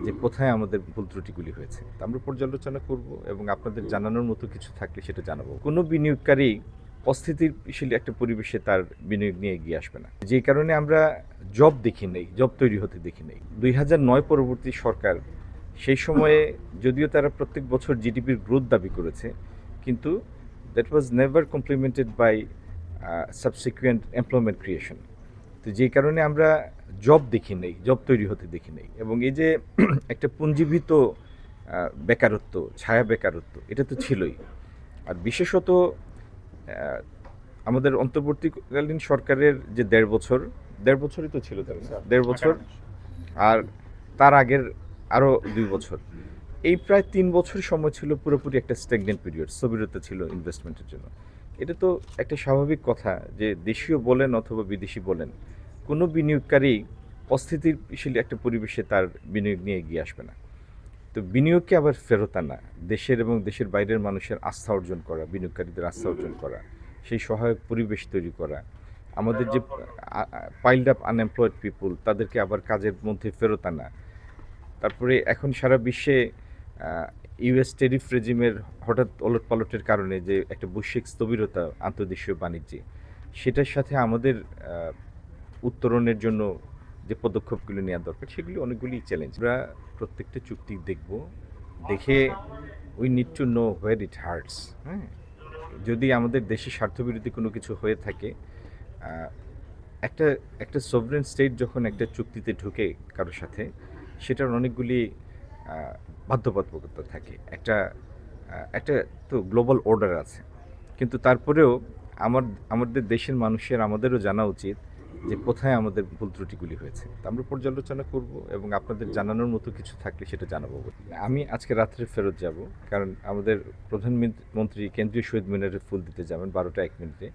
যে কোথায় আমাদের ভুল ত্রুটিগুলি হয়েছে তা আমরা পর্যালোচনা করব এবং আপনাদের জানানোর মতো কিছু থাকলে সেটা জানাবো। কোনো বিনিয়োগকারী অস্থিতিশীল একটা পরিবেশে তার বিনিয়োগ নিয়ে এগিয়ে আসবে না। যে কারণে আমরা জব দেখি নেই, জব তৈরি হতে দেখি নেই। 2009 পরবর্তী সরকার সেই সময়ে যদিও তারা প্রত্যেক বছর জিডিপির গ্রোথ দাবি করেছে, কিন্তু that was never complemented by subsequent employment creation. তো যেই কারণে আমরা জব দেখি নেই, জব তৈরি হতে দেখি নেই। এবং এই যে একটা পুঞ্জীভূত বেকারত্ব, ছায়া বেকারত্ব, এটা তো ছিলই। আর বিশেষত আমাদের অন্তর্বর্তীকালীন সরকারের যে ১.৫ বছরই তো ছিল, তাই না? ১.৫ বছর, আর তার আগের আরও ২ বছর, এই প্রায় ৩ বছর সময় ছিল পুরোপুরি একটা স্ট্যাগনেন্ট পিরিয়ড, স্থবিরতা ছিল ইনভেস্টমেন্টের জন্য। এটা তো একটা স্বাভাবিক কথা যে দেশীয় বলেন অথবা বিদেশি বলেন, কোনো বিনিয়োগকারী অস্থিতিশীল একটা পরিবেশে তার বিনিয়োগ নিয়ে এগিয়ে আসবে না। তো বিনিয়োগকে আবার ফেরত আনা, দেশের এবং দেশের বাইরের মানুষের আস্থা অর্জন করা, বিনিয়োগকারীদের আস্থা অর্জন করা, সেই সহায়ক পরিবেশ তৈরি করা, আমাদের যে পাইলড আপ আনএমপ্লয়েড পিপুল তাদেরকে আবার কাজের মধ্যে ফেরত আনা। তারপরে এখন সারা বিশ্বে ইউএস টেরিফ রেজিমের হঠাৎ ওলটপালটের কারণে যে একটা বৈশ্বিক স্থবিরতা আন্তর্দেশীয় বাণিজ্যে, সেটার সাথে আমাদের উত্তরণের জন্য যে পদক্ষেপগুলো নেওয়া দরকার সেগুলি অনেকগুলি চ্যালেঞ্জ। আমরা প্রত্যেকটা চুক্তি দেখব, দেখে we need to know where it hurts. হ্যাঁ, যদি আমাদের দেশে স্বার্থবিরোধী কোনো কিছু হয়ে থাকে, একটা একটা সভরেন স্টেট যখন একটা চুক্তিতে ঢুকে কারোর সাথে, সেটার অনেকগুলি বাধ্যবাধকতা থাকে। একটা তো গ্লোবাল অর্ডার আছে, কিন্তু তারপরেও আমাদের দেশের মানুষের, আমাদেরও জানা উচিত যে কোথায় আমাদের ভুল ত্রুটিগুলি হয়েছে। তা আমরা পর্যালোচনা করব এবং আপনাদের জানানোর মতো কিছু থাকলে সেটা জানাবো। আমি আজকে রাত্রে ফেরত যাব, কারণ আমাদের প্রধানমন্ত্রী কেন্দ্রীয় শহীদ মিনারে ফুল দিতে যাবেন 12টা 1 মিনিটে।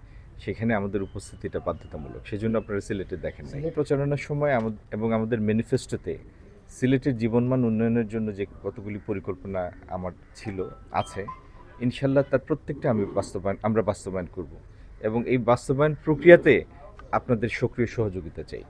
সেখানে আমাদের উপস্থিতিটা বাধ্যতামূলক, সেজন্য আপনারা সিলেটে দেখেন না। প্রচারণার সময় এবং আমাদের ম্যানিফেস্টোতে সিলেটের জীবনমান উন্নয়নের জন্য যে কতগুলি পরিকল্পনা আমার আছে, ইনশাল্লাহ তার প্রত্যেকটা আমরা বাস্তবায়ন করব এবং এই বাস্তবায়ন প্রক্রিয়াতে আপনাদের সক্রিয় সহযোগিতা চাই।